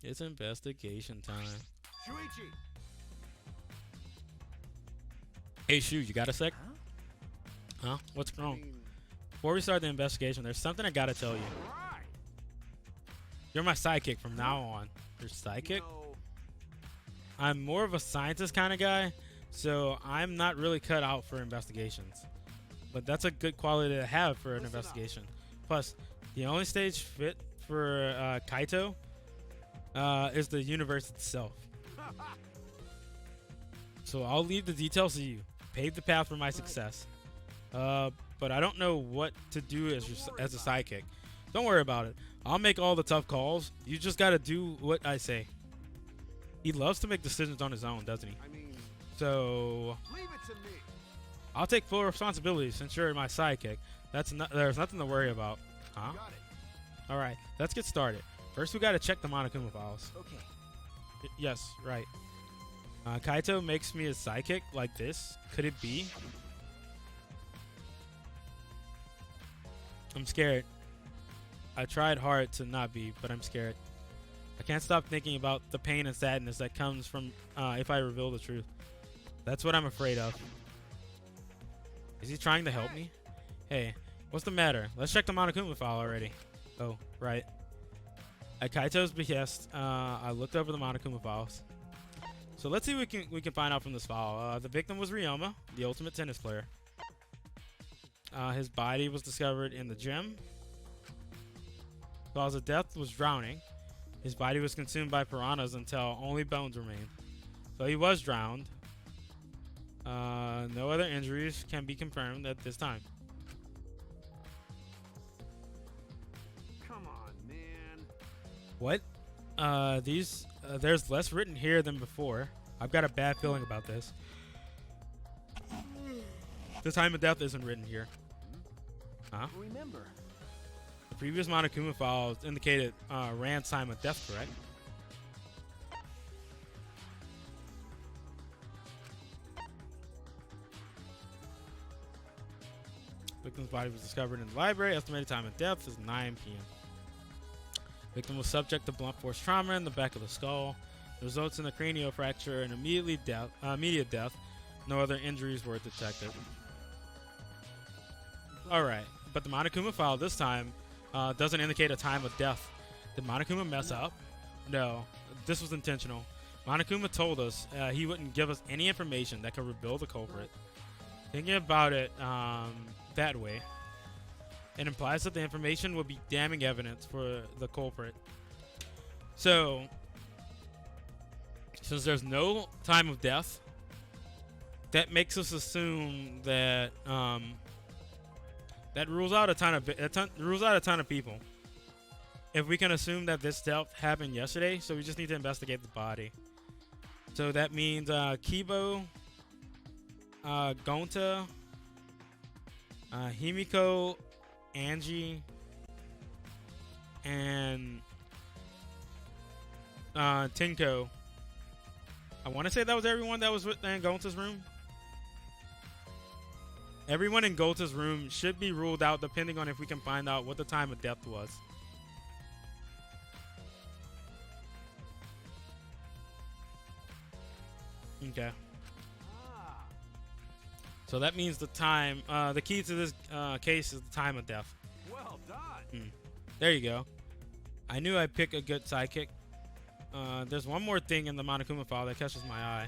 It's investigation time. Shuichi. Hey, Shu, you got a sec? Huh? Huh? What's I wrong? mean, Before we start the investigation, there's something I gotta tell you. right. You're my sidekick from now on. Your sidekick? No. I'm more of a scientist kind of guy, so I'm not really cut out for investigations. But that's a good quality to have for an Listen up. investigation. Plus, the only stage fit for Kaito is the universe itself. So I'll leave the details to you. Pave the path for my success. But I don't know what to do as a sidekick. Don't worry about it. I'll make all the tough calls. You just gotta do what I say. He loves to make decisions on his own, doesn't he? I mean, So leave it to me. I'll take full responsibility since you're my sidekick. There's nothing to worry about. Huh? Got it. All right, let's get started. First, we gotta check the Monokuma files. Okay. Yes, right. Kaito makes me his sidekick like this. Could it be? I'm scared. I tried hard to not be, but I'm scared. I can't stop thinking about the pain and sadness that comes from if I reveal the truth. That's what I'm afraid of. Is he trying to help me? Hey, what's the matter? Let's check the Monokuma file already. Oh, right. At Kaito's behest, I looked over the Monokuma files. So let's see what we can find out from this file. The victim was Ryoma, the ultimate tennis player. His body was discovered in the gym. Cause of death was drowning. His body was consumed by piranhas until only bones remained. So he was drowned. No other injuries can be confirmed at this time. Come on, man. What? There's less written here than before. I've got a bad feeling about this. The time of death isn't written here. Huh? Remember. The previous Monokuma files indicated Rand's time of death, correct? Victim's body was discovered in the library. Estimated time of death is 9 p.m. Victim was subject to blunt force trauma in the back of the skull. Results in a cranial fracture and immediate death. No other injuries were detected. Alright, but the Monokuma file this time doesn't indicate a time of death. Did Monokuma mess up? No, this was intentional. Monokuma told us he wouldn't give us any information that could reveal the culprit. Thinking about it that way, it implies that the information would be damning evidence for the culprit. So, since there's no time of death, that makes us assume that that rules out a ton of people. If we can assume that this death happened yesterday, so we just need to investigate the body. So that means Kibo, Gonta, Himiko, Angie, and Tinko. I want to say that was everyone that was in Gonta's room. Everyone in Gonta's room should be ruled out depending on if we can find out what the time of death was. Okay. So that means the time, the key to this case is the time of death. Well done. There you go. I knew I'd pick a good sidekick. There's one more thing in the Monokuma file that catches my eye.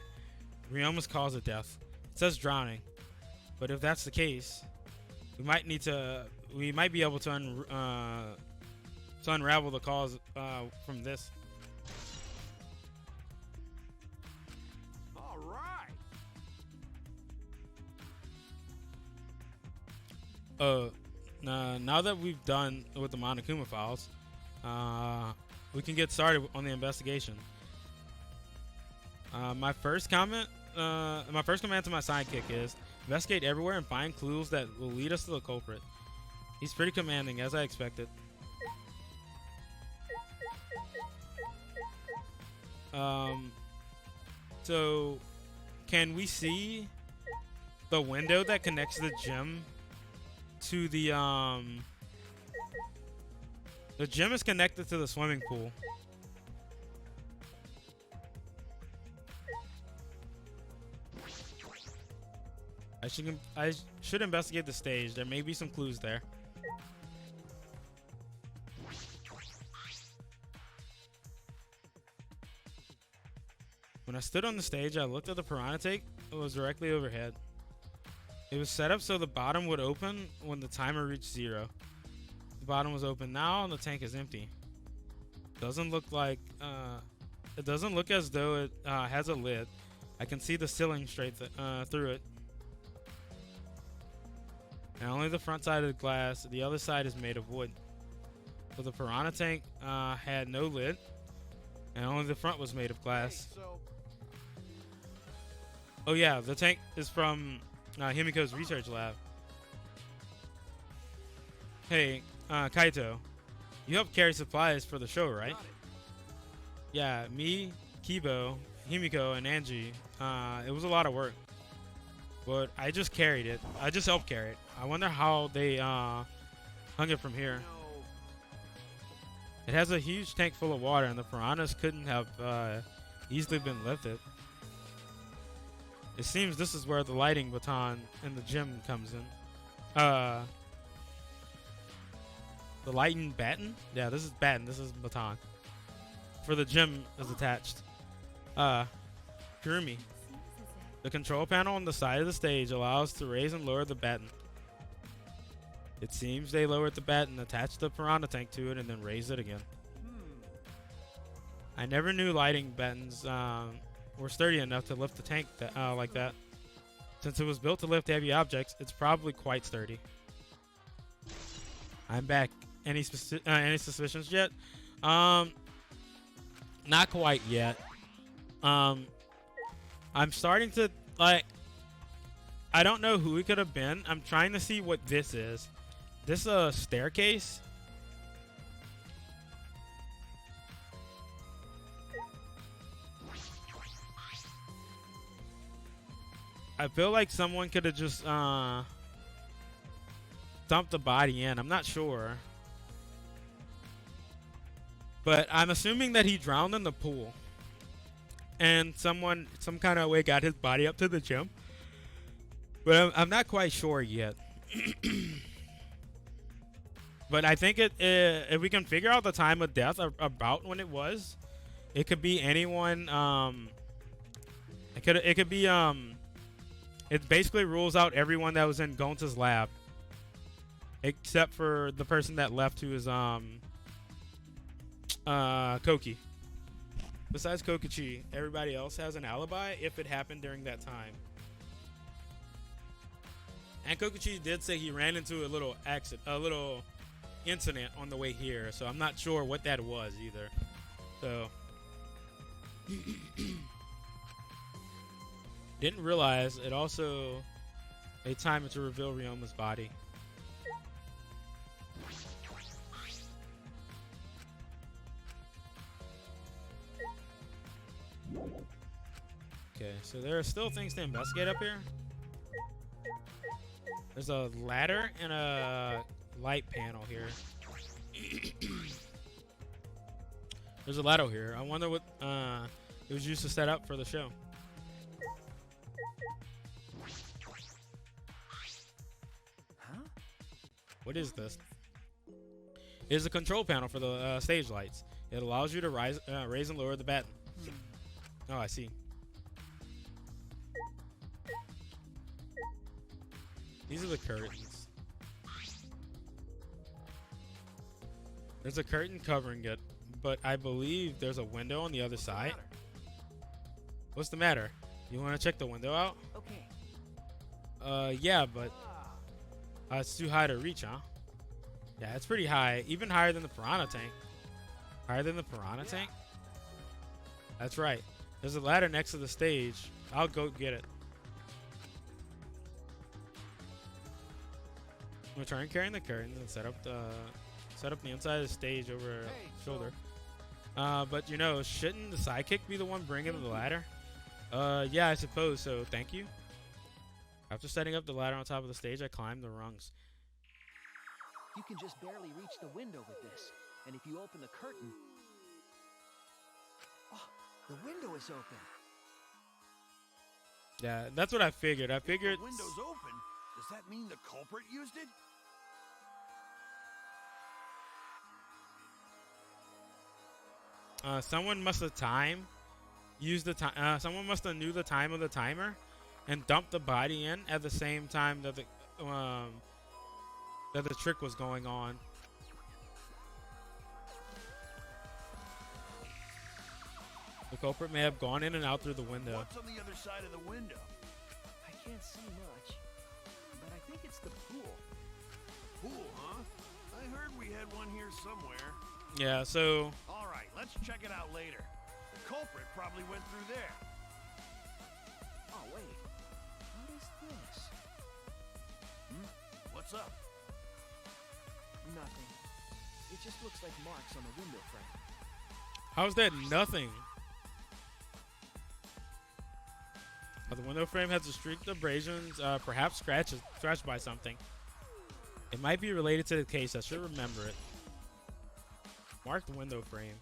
Ryoma's cause of death. It says drowning. But if that's the case, we might be able to unravel the cause from this. All right. Now that we've done with the Monokuma files, we can get started on the investigation. My first command to my sidekick is investigate everywhere and find clues that will lead us to the culprit. He's pretty commanding, as I expected. So can we see the window that connects the gym to the gym is connected to the swimming pool. I should investigate the stage. There may be some clues there. When I stood on the stage, I looked at the piranha tank. It was directly overhead. It was set up so the bottom would open when the timer reached 0. The bottom was open now, and the tank is empty. Doesn't look like it doesn't look as though it has a lid. I can see the ceiling straight through it. And only the front side of the glass. The other side is made of wood. So the piranha tank had no lid, and only the front was made of glass. Hey, so Oh yeah, the tank is from Himiko's research lab. Hey, Kaito, you helped carry supplies for the show, right? got it. Yeah, me, Kibo, Himiko, and Angie. It was a lot of work, but I just carried it. I just helped carry it. I wonder how they hung it from here. No. It has a huge tank full of water, and the piranhas couldn't have easily been lifted. It seems this is where the lighting baton in the gym comes in. The lighting baton? Yeah, this is baton. This is baton. For the gym is attached. Kurumi. The control panel on the side of the stage allows to raise and lower the baton. It seems they lowered the baton, attached the piranha tank to it, and then raised it again. I never knew lighting batons were sturdy enough to lift the tank like that. Since it was built to lift heavy objects, it's probably quite sturdy. I'm back. Any suspicions yet? Not quite yet. I'm starting to I don't know who it could have been. I'm trying to see what this is. This is a staircase. I feel like someone could have just dumped the body in. I'm not sure. But I'm assuming that he drowned in the pool. And some kind of way got his body up to the gym. But I'm not quite sure yet. But I think if we can figure out the time of death about when it was, it could be anyone. It could be It basically rules out everyone that was in Gonta's lab, except for the person that left, who is Koki. Besides Kokichi, everybody else has an alibi if it happened during that time. And Kokichi did say he ran into a little incident on the way here, so I'm not sure what that was either. So didn't realize it also a time to reveal Ryoma's body. Okay, so there are still things to investigate up here. There's a ladder and a light panel here. There's a ladder here. I wonder what it was used to set up for the show. Huh? What is this? It is a control panel for the stage lights. It allows you to raise and lower the baton. Oh, I see. These are the curtains. There's a curtain covering it, but I believe there's a window on the other side. What's the matter? You want to check the window out? Okay. Yeah, but it's too high to reach, huh? Yeah, it's pretty high. Even higher than the piranha tank. Higher than the piranha tank? That's right. There's a ladder next to the stage. I'll go get it. Return carrying the curtains and set up the inside of the stage over her shoulder. But you know, shouldn't the sidekick be the one bringing the ladder? Yeah, I suppose so. Thank you. After setting up the ladder on top of the stage, I climbed the rungs. You can just barely reach the window with this. And if you open the curtain... Oh, the window is open. Yeah, that's what I figured. I If figured. the window's open, does that mean the culprit used it? Someone must have used the time. Someone must have knew the time of the timer, and dumped the body in at the same time that the trick was going on. The culprit may have gone in and out through the window. What's on the other side of the window? I can't see much, but I think it's the pool. Pool, huh? I heard we had one here somewhere. Yeah, so All right, let's check it out later. The culprit probably went through there. Oh, wait. What is this? What's up? Nothing. It just looks like marks on the window frame. how's that nothing? The window frame has a streak of abrasions, perhaps scratched by something. It might be related to the case. I should remember it. Mark the window frame.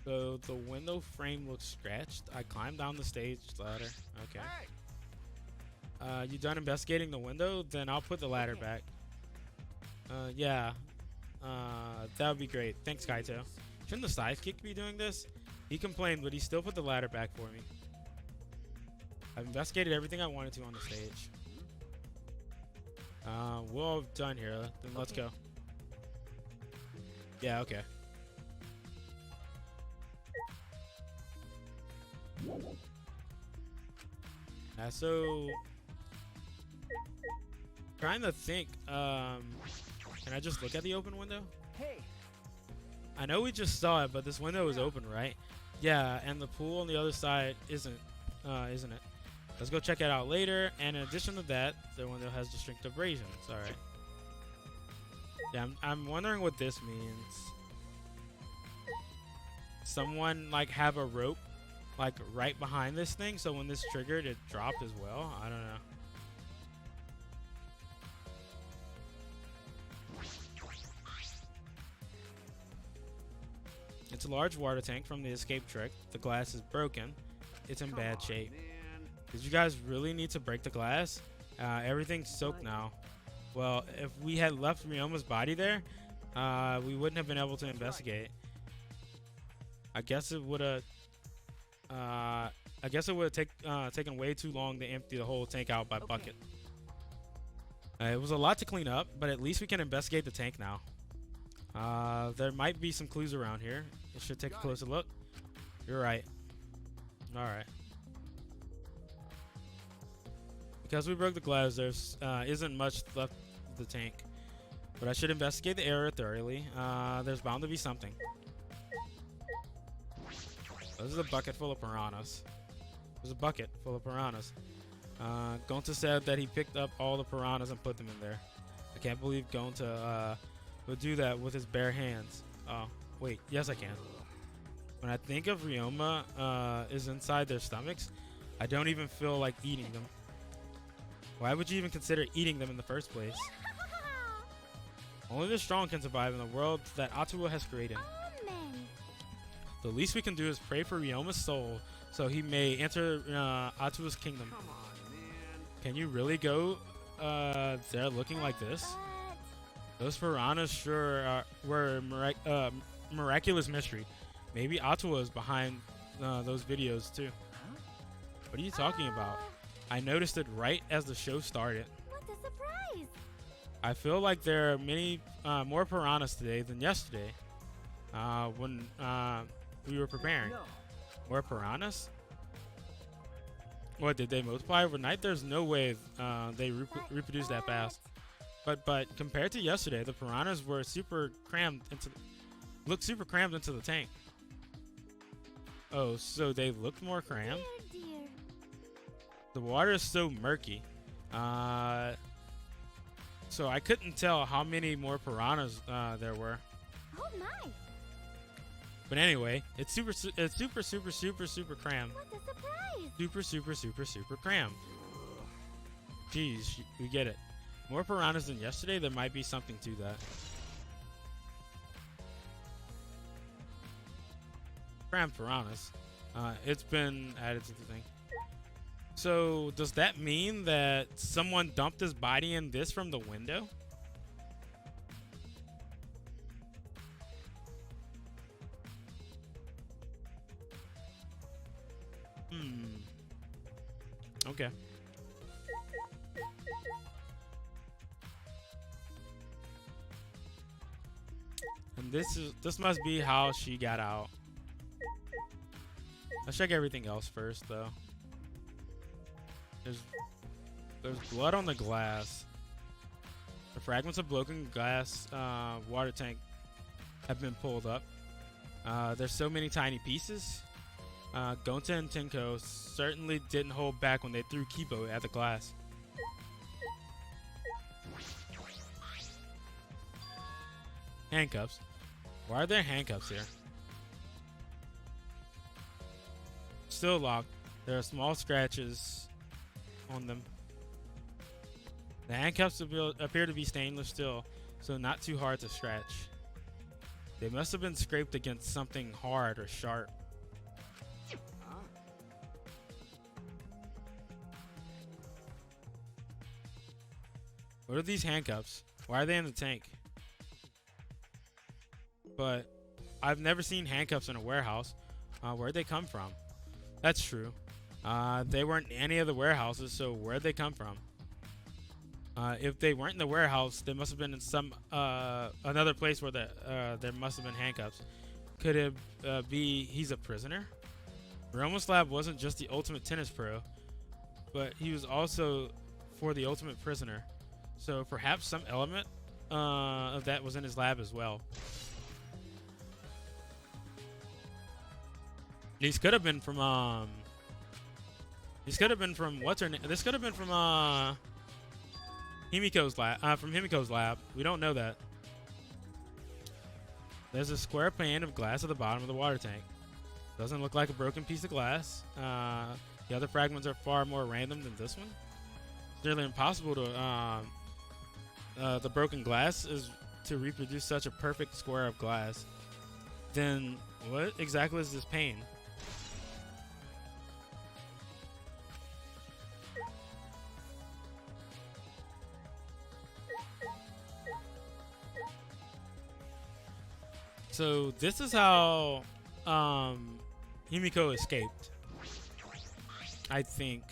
So the window frame looks scratched. I climbed down the stage ladder. Okay. Hey, You done investigating the window? Then I'll put the ladder back. Yeah. That would be great. Thanks, Kaito. Shouldn't the sidekick be doing this? He complained, but he still put the ladder back for me. I've investigated everything I wanted to on the stage. We're all done here. Then let's go. Yeah, okay. So trying to think, can I just look at the open window? Hey, I know we just saw it, but this window is open, right? Yeah, and the pool on the other side isn't it? Let's go check it out later. And in addition to that, the window has distinct abrasions. All right. Yeah, I'm wondering what this means. Someone like have a rope like right behind this thing, so when this triggered, it dropped as well. I don't know. It's a large water tank from the escape trick. The glass is broken. It's in come bad on, shape. man. Did you guys really need to break the glass? Everything's soaked now. Well, if we had left Ryoma's body there, we wouldn't have been able to investigate. I guess it would have. Taken way too long to empty the whole tank out by bucket. It was a lot to clean up, but at least we can investigate the tank now. There might be some clues around here. It should take a closer look. You're right. All right. Because we broke the glass, there's isn't much left of the tank. But I should investigate the area thoroughly. There's bound to be something. This is a bucket full of piranhas. There's a bucket full of piranhas. Gonta said that he picked up all the piranhas and put them in there. I can't believe Gonta would do that with his bare hands. Oh, wait. Yes, I can. When I think of Ryoma is inside their stomachs, I don't even feel like eating them. Why would you even consider eating them in the first place? Only the strong can survive in the world that Atua has created. The least we can do is pray for Ryoma's soul so he may enter Atua's kingdom. Come on, man. Can you really go there looking like this? Those piranhas sure were miraculous mystery. Maybe Atua is behind those videos too. What are you talking about? I noticed it right as the show started. What a surprise! I feel like there are many more piranhas today than yesterday. When we were preparing. no. More piranhas? What, did they multiply overnight? There's no way they reproduce that fast. But compared to yesterday, the piranhas were looked super crammed into the tank. Oh, so they looked more crammed? Dear, dear. The water is so murky. So I couldn't tell how many more piranhas there were. Oh my! But anyway, it's super crammed. What a surprise! Super crammed. Jeez, we get it. More piranhas than yesterday? There might be something to that. crammed piranhas. It's been added to the thing. So does that mean that someone dumped his body in this from the window? Okay. And this must be how she got out. Let's check everything else first, though. There's blood on the glass. The fragments of broken glass water tank have been pulled up. There's so many tiny pieces. Gonta and Tenko certainly didn't hold back when they threw Kibo at the glass. Handcuffs. Why are there handcuffs here? Still locked. There are small scratches on them. The handcuffs appear to be stainless steel, so not too hard to scratch. They must have been scraped against something hard or sharp. What are these handcuffs? Why are they in the tank? But I've never seen handcuffs in a warehouse. Where'd they come from? That's true. They weren't in any of the warehouses, so where'd they come from? If they weren't in the warehouse, they must have been in some another place where there must have been handcuffs. Could it be he's a prisoner? Ryoma's lab wasn't just the ultimate tennis pro, but he was also for the ultimate prisoner. So perhaps some element of that was in his lab as well. These could have been from These could have been from what's her name? This could have been from Himiko's lab. From Himiko's lab. We don't know that. There's a square pane of glass at the bottom of the water tank. Doesn't look like a broken piece of glass. The other fragments are far more random than this one. It's nearly impossible to the broken glass is to reproduce such a perfect square of glass. Then what exactly is this pane? So this is how Himiko escaped. I think.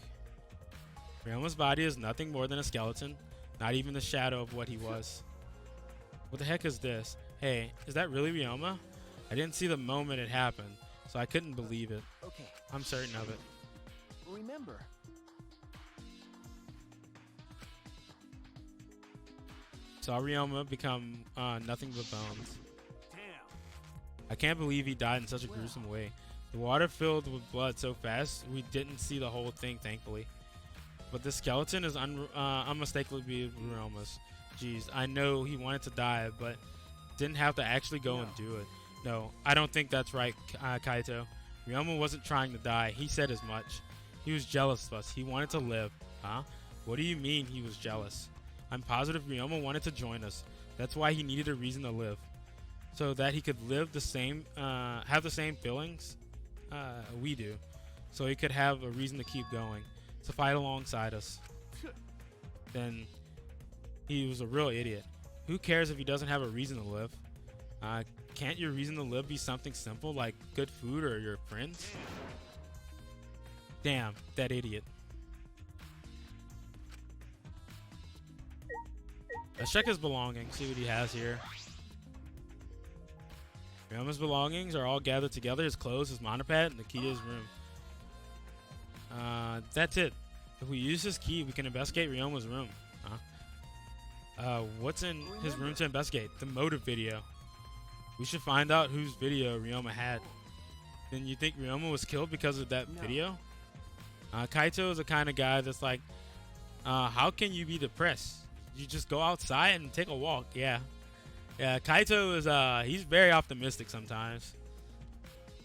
Ryoma's body is nothing more than a skeleton, not even the shadow of what he was. What the heck is this? Hey, is that really Ryoma? I didn't see the moment it happened, so I couldn't believe it. Okay. I'm certain of it. Remember. Saw Ryoma become nothing but bones. Damn. I can't believe he died in such a gruesome way. The water filled with blood so fast, we didn't see the whole thing, thankfully. But the skeleton is unmistakably Ryoma's. Jeez, I know he wanted to die, but didn't have to actually go and do it. No, I don't think that's right, Kaito. Ryoma wasn't trying to die. He said as much. He was jealous of us. He wanted to live. Huh? What do you mean he was jealous? I'm positive Ryoma wanted to join us. That's why he needed a reason to live. So that he could live the same, have the same feelings we do. So he could have a reason to keep going. To fight alongside us. Then he was a real idiot. Who cares if he doesn't have a reason to live? Can't your reason to live be something simple like good food or your friends? Damn, that idiot. Let's check his belongings, see what he has here. Ryoma's belongings are all gathered together, his clothes, his monopad, and the key to his room. That's it. If we use his key, we can investigate Ryoma's room. What's in his room to investigate? The motive video. We should find out whose video Ryoma had. Then you think Ryoma was killed because of that video? Kaito is the kind of guy that's like, how can you be depressed? You just go outside and take a walk. Yeah. Yeah, Kaito is, he's very optimistic sometimes.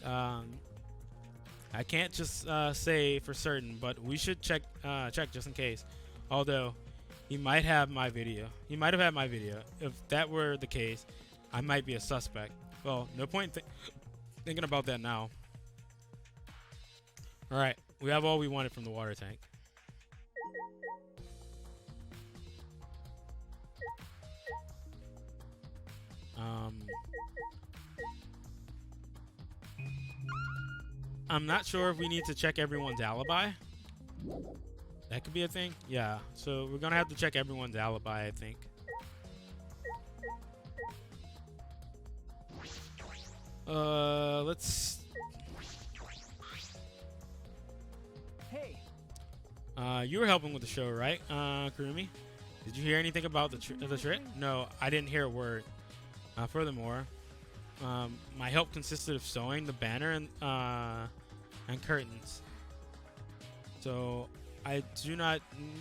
I can't just say for certain, but we should check just in case. Although, he might have my video. He might have had my video. If that were the case, I might be a suspect. Well, no point thinking about that now. All right, we have all we wanted from the water tank. I'm not sure if we need to check everyone's alibi. That could be a thing. Yeah, so we're gonna have to check everyone's alibi, I think. Let's. Hey, You were helping with the show, right, Kurumi? Did you hear anything about the trick? No, I didn't hear a word. Furthermore, my help consisted of sewing the banner and curtains. So I do not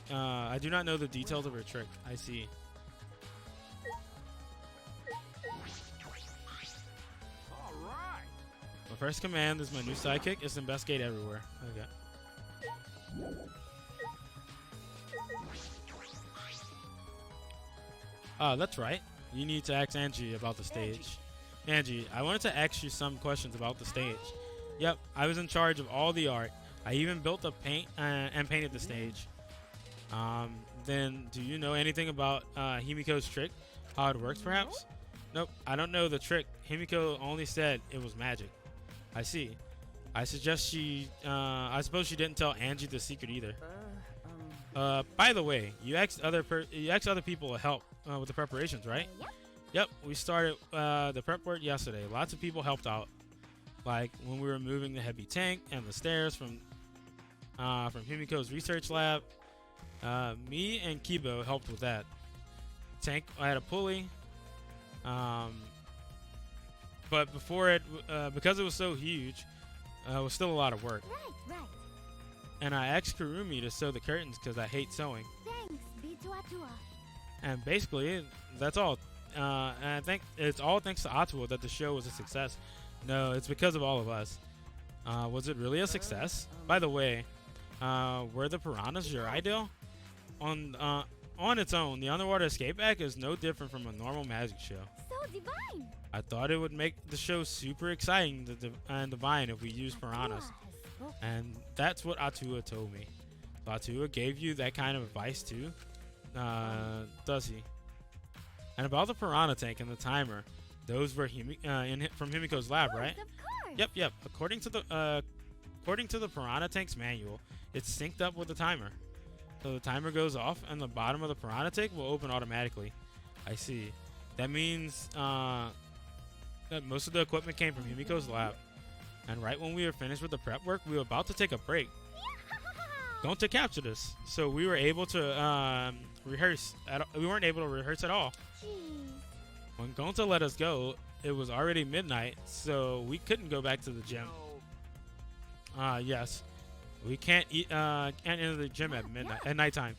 know the details of her trick. I see. All right. My first command is my new sidekick is to investigate everywhere. Okay. That's right. You need to ask Angie about the stage. Angie, I wanted to ask you some questions about the stage. Yep, I was in charge of all the art. I even built the paint and painted the stage. Then, do you know anything about Himiko's trick? How it works, perhaps? Nope, I don't know the trick. Himiko only said it was magic. I see. I suppose she didn't tell Angie the secret either. By the way, you asked other people to help with the preparations, right? Yep, we started the prep work yesterday. Lots of people helped out, like when we were moving the heavy tank and the stairs from Himiko's research lab. Me and Kibo helped with that. Tank, I had a pulley, but before it, because it was so huge, it was still a lot of work. Right. And I asked Kurumi to sew the curtains because I hate sewing. Thanks, Atua. And basically, that's all. And I think it's all thanks to Atua that the show was a success. No, it's because of all of us. Was it really a success? By the way, were the piranhas your ideal? On its own, the underwater escape act is no different from a normal magic show. So divine. I thought it would make the show super exciting and divine if we used piranhas. And that's what Atua told me. So Atua gave you that kind of advice too? Does he? And about the piranha tank and the timer, those were from Himiko's lab, right? Of course. Yep. According to the piranha tank's manual, it's synced up with the timer. So the timer goes off and the bottom of the piranha tank will open automatically. I see. That means that most of the equipment came from Himiko's lab. And right when we were finished with the prep work, we were about to take a break. Gonta captured us, so we were able to rehearse. We weren't able to rehearse at all. Jeez. When Gonta let us go, it was already midnight, so we couldn't go back to the gym. Yes, we can't enter the gym at midnight at nighttime.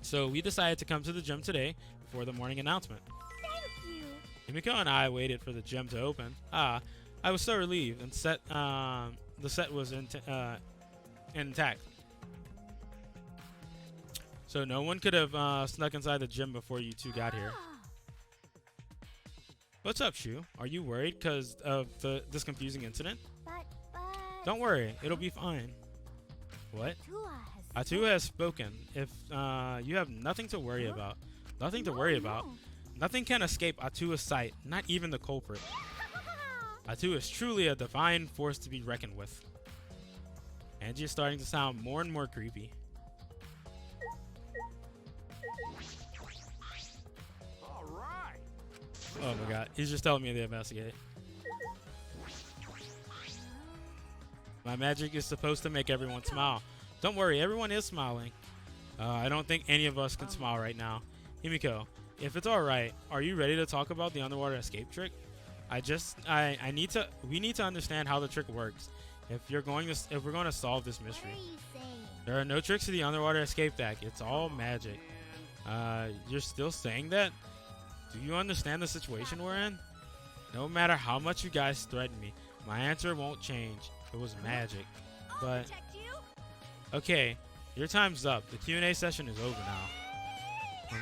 So we decided to come to the gym today before the morning announcement. Thank you. Himiko and I waited for the gym to open. I was so relieved, and the set was intact. So no one could have snuck inside the gym before you two got here. What's up, Shu? Are you worried because of this confusing incident? But Don't worry, it'll be fine. What? Atua Atua has spoken. If you have nothing to worry about. Nothing to worry about. Nothing can escape Atua's sight, not even the culprit. Atua is truly a divine force to be reckoned with. Angie is starting to sound more and more creepy. All right. Oh my god, he's just telling me to investigate. My magic is supposed to make everyone smile. Don't worry, everyone is smiling. I don't think any of us can smile right now. Himiko, if it's alright, are you ready to talk about the underwater escape trick? We need to understand how the trick works. If we're going to solve this mystery. What are you saying? There are no tricks to the underwater escape act. It's all magic. You're still saying that? Do you understand the situation we're in? No matter how much you guys threaten me, my answer won't change. It was magic. But okay, your time's up. The Q&A session is over now.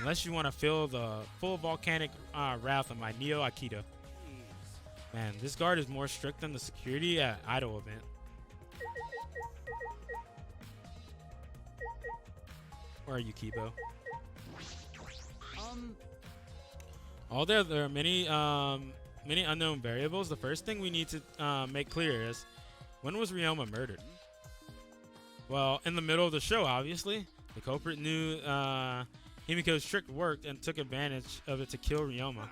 Unless you want to feel the full volcanic wrath of my Neo Aikido. Man, this guard is more strict than the security at Idol event. Or are you Kibo? Um, There are many unknown variables. The first thing we need to make clear is, when was Ryoma murdered? Well, in the middle of the show, obviously. The culprit knew Himiko's trick worked and took advantage of it to kill Ryoma.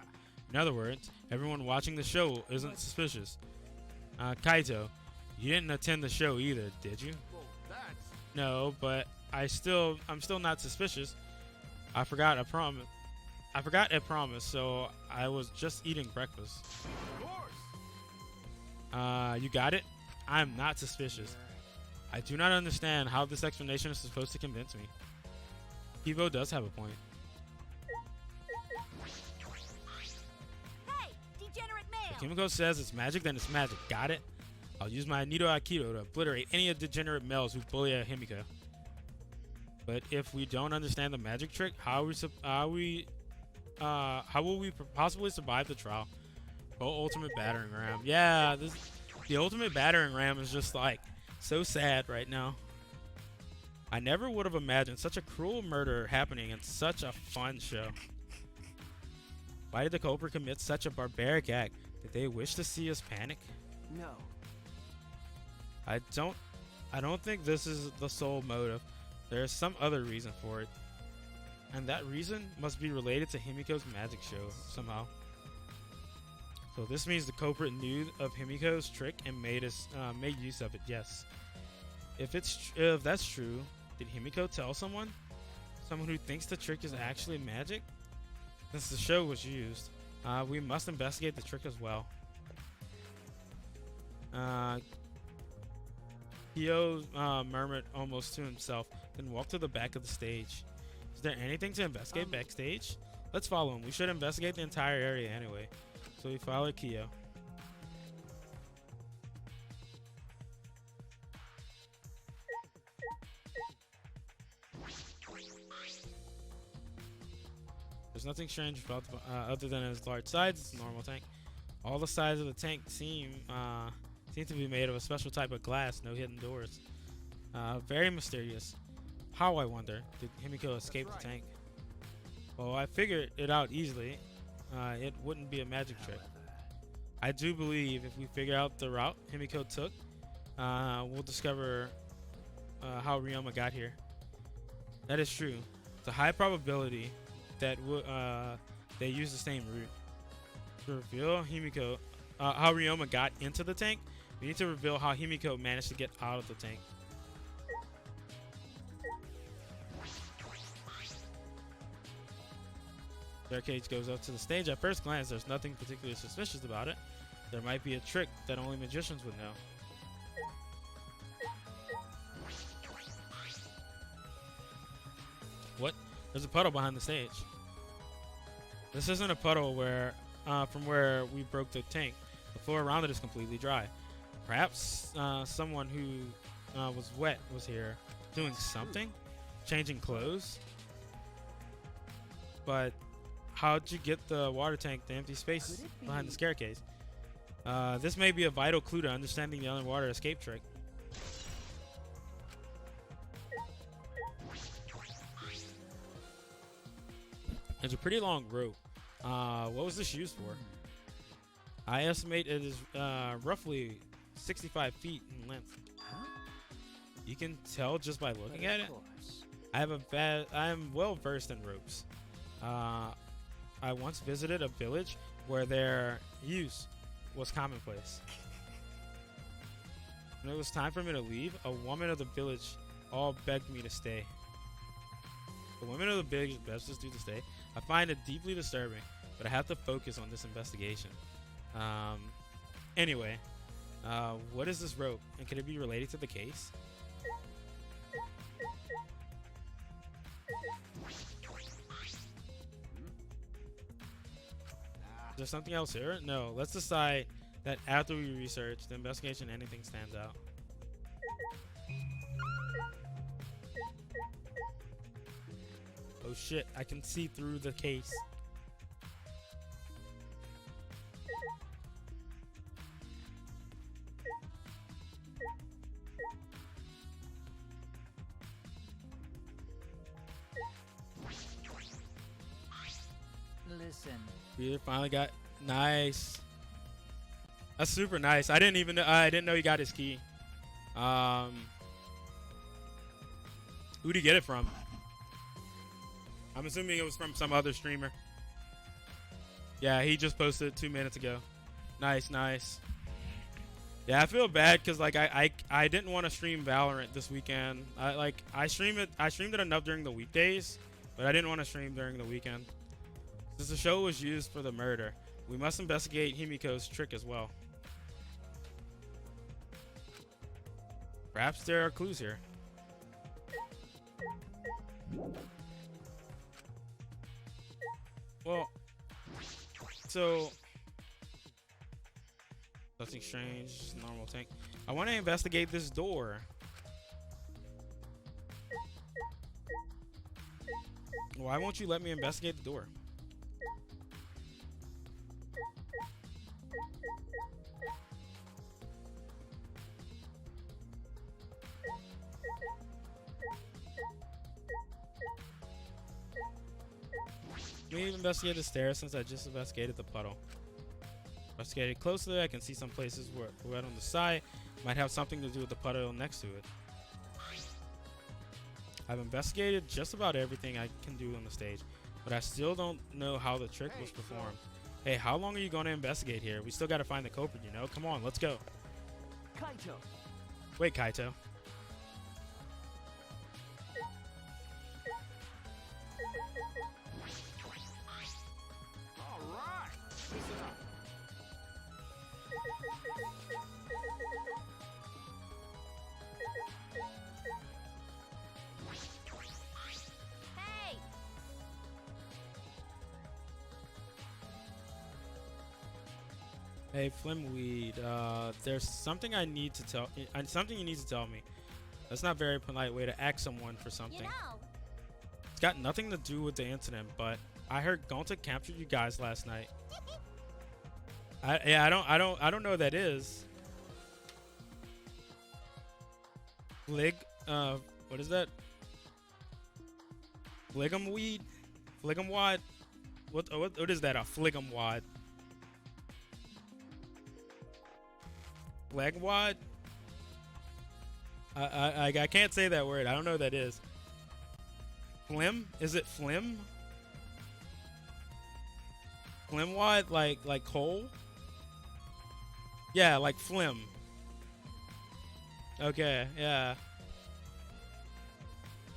In other words, everyone watching the show isn't suspicious. Kaito, you didn't attend the show either, did you? Well, that's... No, but I'm still not suspicious. I forgot a promise. So I was just eating breakfast. Of course. You got it? I'm not suspicious. I do not understand how this explanation is supposed to convince me. Kibo does have a point. Hey, degenerate If male! Kimiko says it's magic, then it's magic. Got it? I'll use my Nido Aikido to obliterate any of the degenerate males who bully Himiko. But if we don't understand the magic trick, how will we possibly survive the trial? Oh, ultimate battering ram. Yeah, the ultimate battering ram is just like so sad right now. I never would have imagined such a cruel murder happening in such a fun show. Why did the culprit commit such a barbaric act? Did they wish to see us panic? no. I don't think this is the sole motive. There is some other reason for it. And that reason must be related to Himiko's magic show somehow. So this means the culprit knew of Himiko's trick and made use of it. Yes. If that's true, did Himiko tell someone? Someone who thinks the trick is actually magic? Since the show was used, we must investigate the trick as well. Kyo murmured almost to himself, then walked to the back of the stage. Is there anything to investigate backstage? Let's follow him. We should investigate the entire area anyway. So we follow Kyo. There's nothing strange about other than its large size. It's a normal tank. All the sides of the tank seem to be made of a special type of glass. No hidden doors. Very mysterious. How, I wonder, did Himiko escape the tank? Well, I figured it out easily. It wouldn't be a magic trick. I do believe if we figure out the route Himiko took, we'll discover how Ryoma got here. That is true. It's a high probability that they use the same route. To reveal Himiko, how Ryoma got into the tank, we need to reveal how Himiko managed to get out of the tank. Staircase goes up to the stage. At first glance, there's nothing particularly suspicious about it. There might be a trick that only magicians would know. What? There's a puddle behind the stage. This isn't a puddle from where we broke the tank. The floor around it is completely dry. Perhaps someone who was wet was here doing something, changing clothes. But how'd you get the water tank to empty space behind the staircase? This may be a vital clue to understanding the underwater escape trick. It's a pretty long rope. What was this used for? I estimate it is roughly 65 feet in length. You can tell just by looking at it. I am well versed in ropes. I once visited a village where their use was commonplace. When it was time for me to leave, a woman of the village all begged me to stay. The women of the village begged us to stay. I find it deeply disturbing, but I have to focus on this investigation. Anyway, what is this rope, and can it be related to the case? Is there something else here? No. Let's decide that after we research the investigation, anything stands out. Oh shit, I can see through the case. Listen, Peter finally got nice. That's super nice. I didn't know he got his key. Who'd he get it from? I'm assuming it was from some other streamer. Yeah, he just posted it 2 minutes ago. Nice, nice. Yeah, I feel bad because like I didn't want to stream Valorant this weekend. I streamed it enough during the weekdays, but I didn't want to stream during the weekend. Since the show was used for the murder, we must investigate Himiko's trick as well. Perhaps there are clues here. Well, so nothing strange, normal tank. I want to investigate this door. Why won't you let me investigate the door? Let me investigate the stairs since I just investigated the puddle. Investigated closely, I can see some places where red on the side might have something to do with the puddle next to it. I've investigated just about everything I can do on the stage, but I still don't know how the trick was performed. Hey, how long are you going to investigate here? We still got to find the culprit, you know? Come on, let's go. Kaito. Wait, Kaito. Hey! Hey, Flimweed, there's something I need to tell. Something you need to tell me. That's not a very polite way to ask someone for something. You know, It's got nothing to do with the incident, but I heard Gonta captured you guys last night. I don't know what that is. Flig, what is that? Fligumweed? Fligumwad? What is that? A Fligumwad? Legwad? I can't say that word. I don't know what that is. Flim? Is it Flim? Flimwad? Like coal? Yeah, like Flim. Okay, yeah.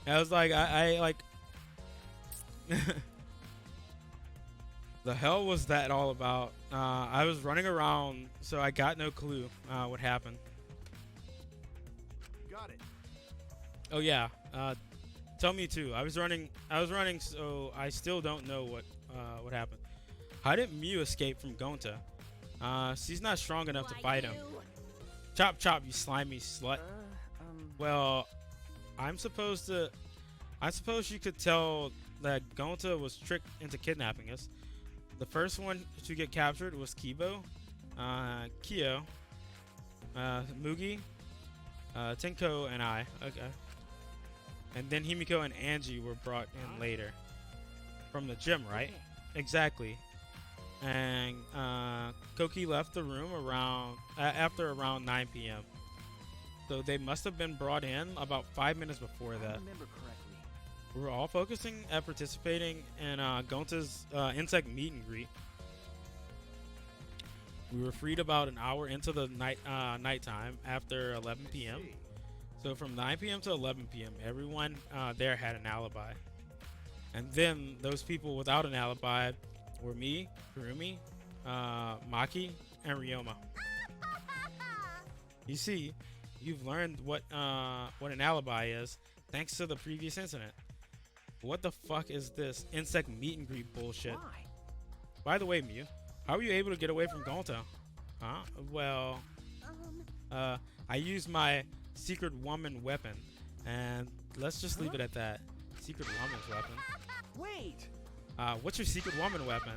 I was like, I like... The hell was that all about? I was running around, so I got no clue what happened. Got it. Oh yeah, tell me too. I was running, so I still don't know what happened. How did Mew escape from Gonta? She's not strong enough to fight him. Chop chop, you slimy slut. Well, I suppose you could tell that Gonta was tricked into kidnapping us. The first one to get captured was Kibo, Kyo, Mugi, Tenko, and I. Okay. And then Himiko and Angie were brought in later. From the gym, right? Okay. Exactly. And Koki left the room after around 9 p.m. So they must have been brought in about 5 minutes before If I that. remember correctly. We were all focusing at participating in Gonta's insect meet and greet. We were freed about an hour into the nighttime after 11 p.m. So from 9 p.m. to 11 p.m., everyone there had an alibi. And then those people without an alibi were me, Kurumi, Maki, and Ryoma. You see, you've learned what an alibi is thanks to the previous incident. What the fuck is this insect meet and greet bullshit? Why? By the way, Mew, how were you able to get away from Gonta? Huh? Well, I used my secret woman weapon, and let's just leave it at that. Secret woman's weapon. Wait. What's your secret woman weapon?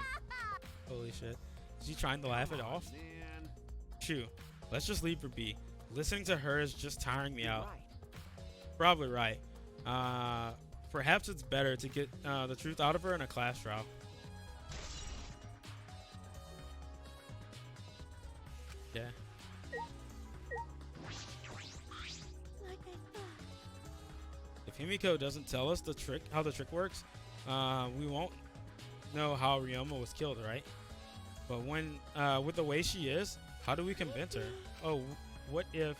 Holy shit. Is she trying to laugh it off? Man. Shoo. Let's just leave her be. Listening to her is just tiring me You're out. right. Probably right. Perhaps it's better to get the truth out of her in a class trial. Himiko doesn't tell us how the trick works, we won't know how Ryoma was killed, right? But when, with the way she is, how do we convince her? Oh, what if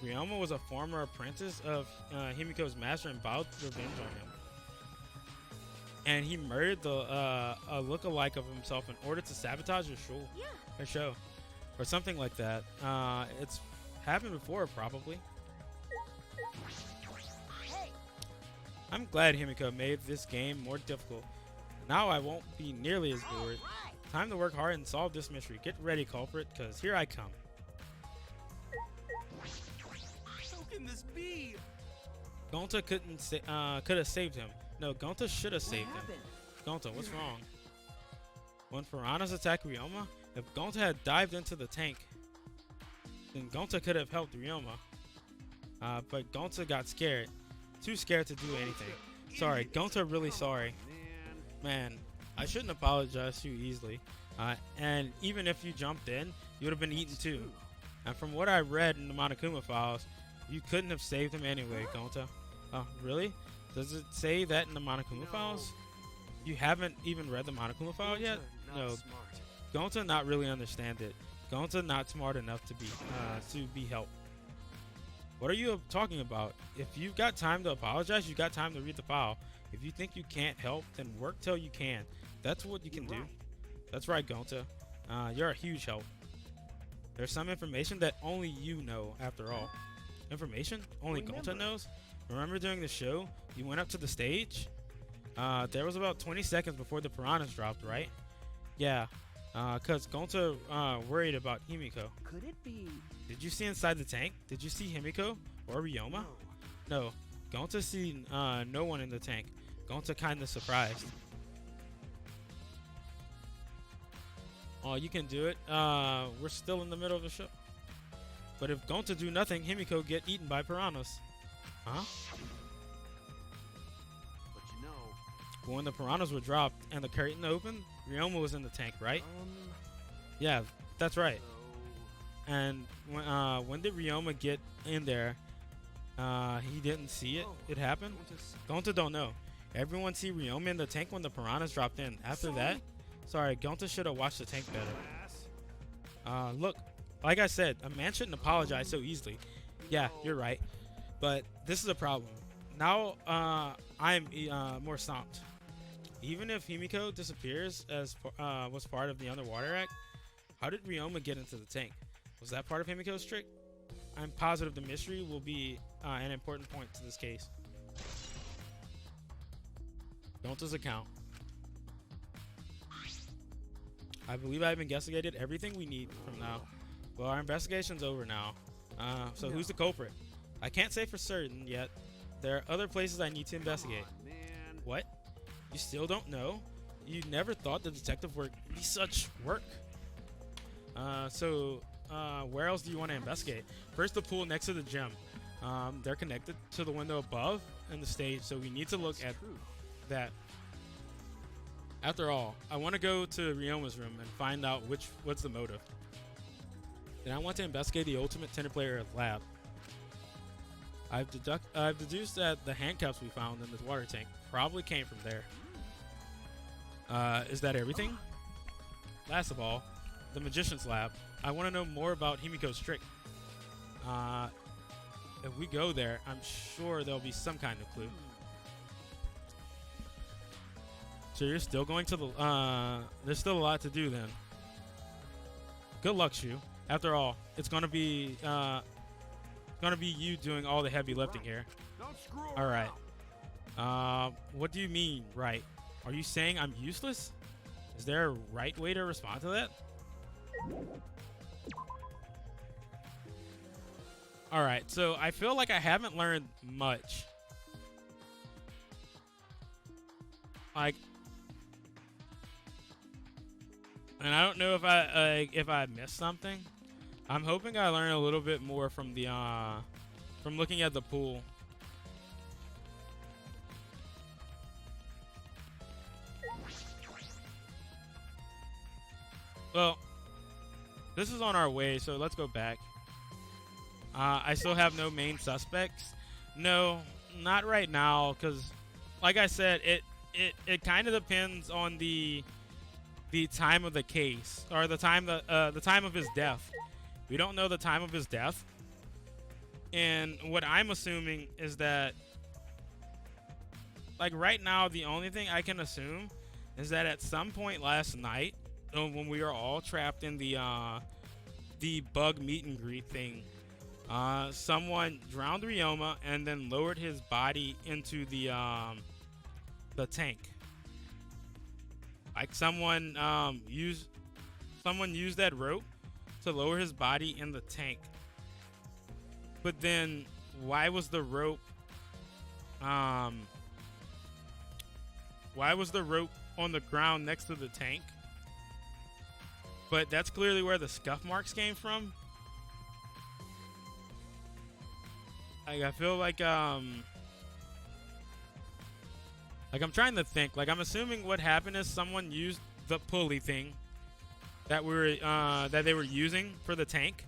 Ryoma was a former apprentice of Himiko's master and vowed revenge on him? And he murdered a lookalike of himself in order to sabotage her show, or something like that. It's happened before, probably. I'm glad Himiko made this game more difficult. Now I won't be nearly as bored. Time to work hard and solve this mystery. Get ready, culprit, because here I come. How can this be? Gonta could have saved him. No, Gonta should have saved him. Gonta, what's wrong? When piranhas attacked Ryoma, if Gonta had dived into the tank, then Gonta could have helped Ryoma. But Gonta got scared. Too scared to do anything. Sorry, Gonta really sorry. Man, I shouldn't apologize too easily. And even if you jumped in, you would have been eaten too. And from what I read in the Monokuma files, you couldn't have saved him anyway, Gonta. Oh, really? Does it say that in the Monokuma files? You haven't even read the Monokuma file yet? No. Gonta not really understand it. Gonta not smart enough to be helped. What are you talking about? If you've got time to apologize, you got time to read the file. If you think you can't help, then work till you can. That's what you can do. That's right, Gonta. You're a huge help. There's some information that only you know, after all. Information? Only Gonta knows? Remember during the show, you went up to the stage? There was about 20 seconds before the piranhas dropped, right? Yeah, cause Gonta worried about Himiko. Could it be? Did you see inside the tank? Did you see Himiko or Ryoma? No. Gonta see no one in the tank. Gonta kinda surprised. Oh, you can do it. We're still in the middle of the show. But if Gonta do nothing, Himiko get eaten by piranhas. Huh? But you know, But when the piranhas were dropped and the curtain opened, Ryoma was in the tank, right? Yeah, that's right. And when did Ryoma get in there? He didn't see it. It happened. Gonta don't know. Everyone see Ryoma in the tank when the piranhas dropped in. After that, sorry, Gonta should have watched the tank better. Look, like I said, a man shouldn't apologize so easily. Yeah, you're right. But this is a problem. Now I'm more stumped. Even if Himiko disappears as was part of the underwater act, how did Ryoma get into the tank? Was that part of Himiko's trick? I'm positive the mystery will be an important point to this case. Gonta's account. I believe I've investigated everything we need from now. Well, our investigation's over now. So who's the culprit? I can't say for certain yet. There are other places I need to investigate. What? You still don't know? You never thought the detective work would be such work? So where else do you want to investigate? First, the pool next to the gym. They're connected to the window above and the stage, so we need to look at that. After all, I want to go to Ryoma's room and find out what's the motive. Then I want to investigate the ultimate tenor player lab. I've deduced that the handcuffs we found in this water tank probably came from there. Is that everything? Last of all, the magician's lab. I want to know more about Himiko's trick. If we go there, I'm sure there'll be some kind of clue. So you're still going to the there's still a lot to do then. Good luck, Shu. After all, it's gonna be you doing all the heavy lifting here. All right. What do you mean, right? Are you saying I'm useless? Is there a right way to respond to that? All right. So I feel like I haven't learned much. Like, and I don't know if I missed something. I'm hoping I learn a little bit more from the from looking at the pool. Well, this is on our way, so let's go back. I still have no main suspects. No, Not right now, because, like I said, it kind of depends on the time of the case, or the time of his death. We don't know the time of his death, and what I'm assuming is that, like, right now, the only thing I can assume is that at some point last night, when we were all trapped in the bug meet and greet thing, someone drowned Ryoma and then lowered his body into the tank. Like someone used that rope to lower his body in the tank. But then why was the rope on the ground next to the tank? But that's clearly where the scuff marks came from. Like, I feel like I'm trying to think. Like, I'm assuming what happened is someone used the pulley thing that they were using for the tank,